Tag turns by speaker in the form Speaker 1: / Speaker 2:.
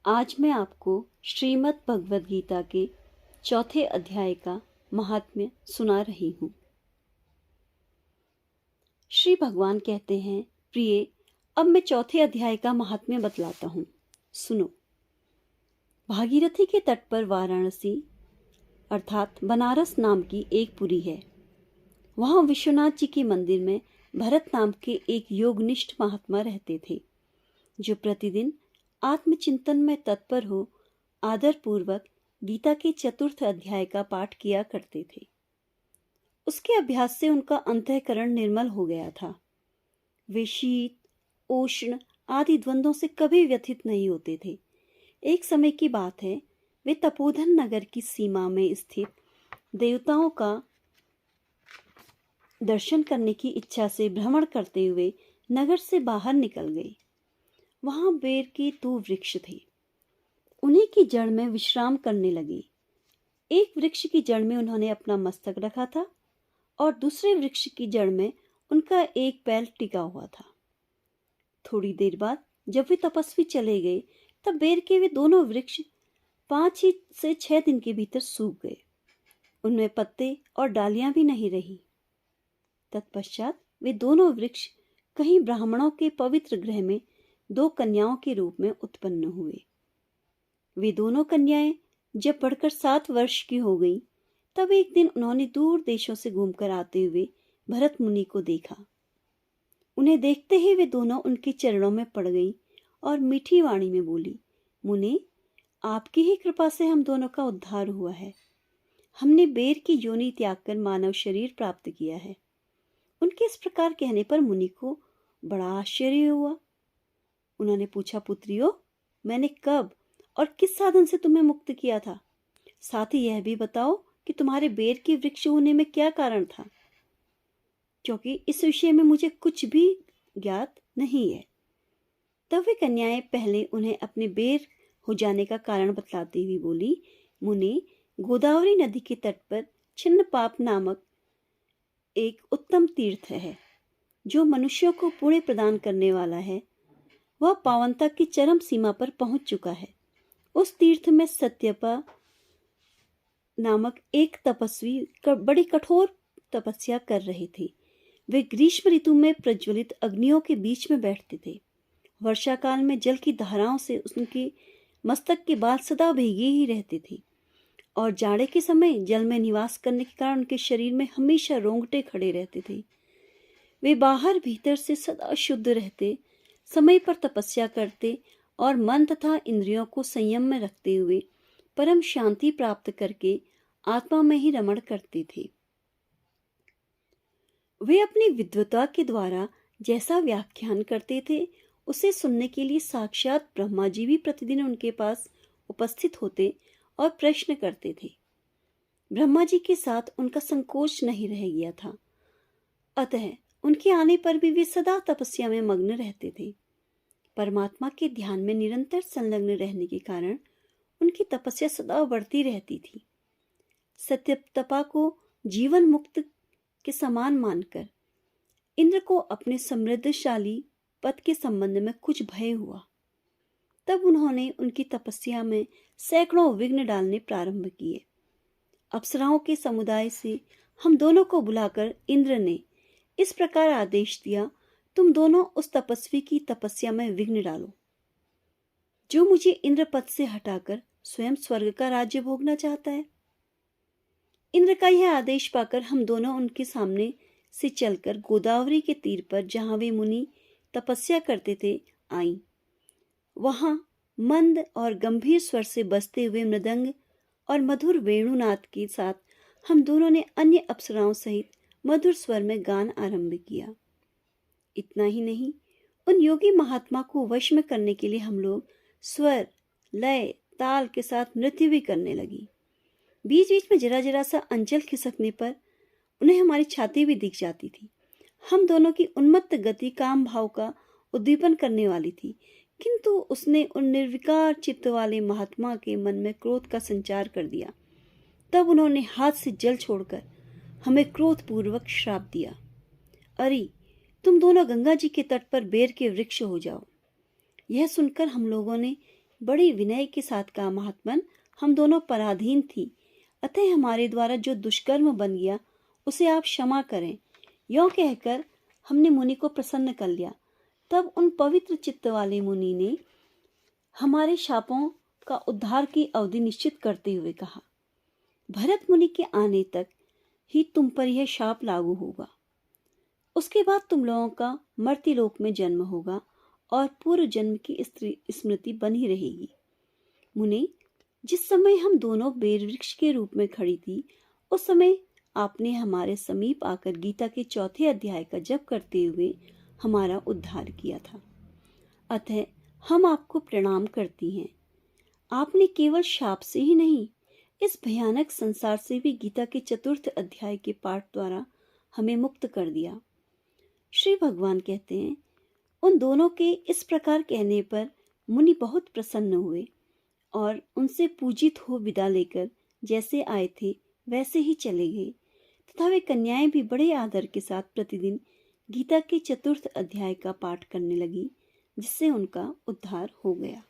Speaker 1: आज मैं आपको श्रीमद् भगवद गीता के चौथे अध्याय का महात्म्य सुना रही हूँ। श्री भगवान कहते हैं, प्रिय, अब मैं चौथे अध्याय का महात्म्य बतलाता हूँ, सुनो। भागीरथी के तट पर वाराणसी अर्थात बनारस नाम की एक पुरी है। वहाँ विश्वनाथ जी के मंदिर में भरत नाम के एक योगनिष्ठ महात्मा रहते थे, जो प्रतिदिन आत्मचिंतन में तत्पर हो आदर पूर्वक गीता के चतुर्थ अध्याय का पाठ किया करते थे। उसके अभ्यास से उनका अंतःकरण निर्मल हो गया था। वे शीत, उष्ण आदि द्वंद्वों से कभी व्यथित नहीं होते थे। एक समय की बात है, वे तपोधन नगर की सीमा में स्थित देवताओं का दर्शन करने की इच्छा से भ्रमण करते हुए नगर से बाहर निकल गए। वहां बेर के 2 वृक्ष थे। उन्हीं की जड़ में विश्राम करने लगे। एक वृक्ष की जड़ में उन्होंने अपना मस्तक रखा था और दूसरे वृक्ष की जड़ में उनका एक पैर टिका हुआ था। थोड़ी देर बाद जब वे तपस्वी चले गए, तब बेर के वे दोनों वृक्ष 5 से 6 दिन के भीतर सूख गए। उनमें पत्ते और डालियां भी नहीं रही। तत्पश्चात वे दोनों वृक्ष कहीं ब्राह्मणों के पवित्र गृह में 2 कन्याओं के रूप में उत्पन्न हुए। वे दोनों कन्याएं जब बढ़कर 7 वर्ष की हो गईं, तब एक दिन उन्होंने दूर देशों से घूमकर आते हुए भरत मुनि को देखा। उन्हें देखते ही वे दोनों उनके चरणों में पड़ गईं और मीठी वाणी में बोली, मुनि, आपकी ही कृपा से हम दोनों का उद्धार हुआ है। हमने बेर की योनि त्याग कर मानव शरीर प्राप्त किया है। उनके इस प्रकार कहने पर मुनि को बड़ा आश्चर्य हुआ। उन्होंने पूछा, पुत्रियों, मैंने कब और किस साधन से तुम्हें मुक्त किया था? साथ ही यह भी बताओ कि तुम्हारे बेर के वृक्ष होने में क्या कारण था, क्योंकि इस विषय में मुझे कुछ भी ज्ञात नहीं है। तब वे कन्याएं पहले उन्हें अपने बेर हो जाने का कारण बतलाती हुई बोली, मुनि, गोदावरी नदी के तट पर छिन्नपाप नामक एक उत्तम तीर्थ है, जो मनुष्यों को पुण्य प्रदान करने वाला है। वह पावनता की चरम सीमा पर पहुंच चुका है। उस तीर्थ में सत्यपा नामक एक तपस्वी बड़ी कठोर तपस्या कर रहे थे। वे ग्रीष्म ऋतु में प्रज्वलित अग्नियों के बीच में बैठते थे। वर्षा काल में जल की धाराओं से उनके मस्तक के बाल सदा भीगे ही रहते थे और जाड़े के समय जल में निवास करने के कारण उनके शरीर में हमेशा रोंगटे खड़े रहते थे। वे बाहर भीतर से सदा शुद्ध रहते, समय पर तपस्या करते और मन तथा इंद्रियों को संयम में रखते हुए परम शांति प्राप्त करके आत्मा में ही रमण करते थे। वे अपनी विद्वता के द्वारा जैसा व्याख्यान करते थे, उसे सुनने के लिए साक्षात ब्रह्मा जी भी प्रतिदिन उनके पास उपस्थित होते और प्रश्न करते थे। ब्रह्मा जी के साथ उनका संकोच नहीं रह गया था। अतः उनके आने पर भी वे सदा तपस्या में मग्न रहते थे। परमात्मा के ध्यान में निरंतर संलग्न रहने के कारण उनकी तपस्या सदा बढ़ती रहती थी। सत्यतपा को जीवन मुक्त के समान मानकर इंद्र को अपने समृद्धशाली पद के संबंध में कुछ भय हुआ। तब उन्होंने उनकी तपस्या में सैकड़ों विघ्न डालने प्रारंभ किए। अप्सराओं के समुदाय से हम दोनों को बुलाकर इंद्र ने इस प्रकार आदेश दिया, तुम दोनों उस तपस्वी की तपस्या में विघ्न डालो, जो मुझे इंद्र पद से हटाकर स्वयं स्वर्ग का राज्य भोगना चाहता है। इंद्र का यह आदेश पाकर हम दोनों उनके सामने से चलकर गोदावरी के तीर पर, जहां वे मुनि तपस्या करते थे, आईं। वहां मंद और गंभीर स्वर से बजते हुए मृदंग और मधुर वेणुनाद के साथ हम दोनों ने अन्य अप्सराओं सहित मधुर स्वर में गान आरंभ किया। इतना ही नहीं, उन योगी महात्मा को वश में करने के लिए हम लोग स्वर, लय, ताल के साथ नृत्य भी करने लगी। बीच बीच में जरा जरा सा अंचल खिसकने पर उन्हें हमारी छाती भी दिख जाती थी। हम दोनों की उन्मत्त गति काम भाव का उद्दीपन करने वाली थी, किंतु उसने उन निर्विकार चित्त वाले महात्मा के मन में क्रोध का संचार कर दिया। तब उन्होंने हाथ से जल छोड़कर हमें क्रोधपूर्वक श्राप दिया, अरे, तुम दोनों गंगा जी के तट पर बेर के वृक्ष हो जाओ। यह सुनकर हम लोगों ने बड़ी विनय के साथ कहा, महात्मन, हम दोनों पराधीन थी, अतः हमारे द्वारा जो दुष्कर्म बन गया उसे आप क्षमा करें। यों कहकर हमने मुनि को प्रसन्न कर लिया। तब उन पवित्र चित्त वाले मुनि ने हमारे शापों का उद्धार की अवधि निश्चित करते हुए कहा, भरत मुनि के आने तक ही तुम पर यह शाप लागू होगा। उसके बाद तुम लोगों का मर्त्यलोक में जन्म होगा और पूर्व जन्म की स्मृति बनी रहेगी। मुनि, जिस समय हम दोनों बेर वृक्ष के रूप में खड़ी थी, उस समय आपने हमारे समीप आकर गीता के 4थे अध्याय का जप करते हुए हमारा उद्धार किया था। अतः हम आपको प्रणाम करती हैं। आपने केवल शाप से ही नहीं, इस भयानक संसार से भी गीता के 4th अध्याय के पाठ द्वारा हमें मुक्त कर दिया। श्री भगवान कहते हैं, उन दोनों के इस प्रकार कहने पर मुनि बहुत प्रसन्न हुए और उनसे पूजित हो विदा लेकर जैसे आए थे वैसे ही चले गए, तथा वे कन्याएं भी बड़े आदर के साथ प्रतिदिन गीता के 4th अध्याय का पाठ करने लगी, जिससे उनका उद्धार हो गया।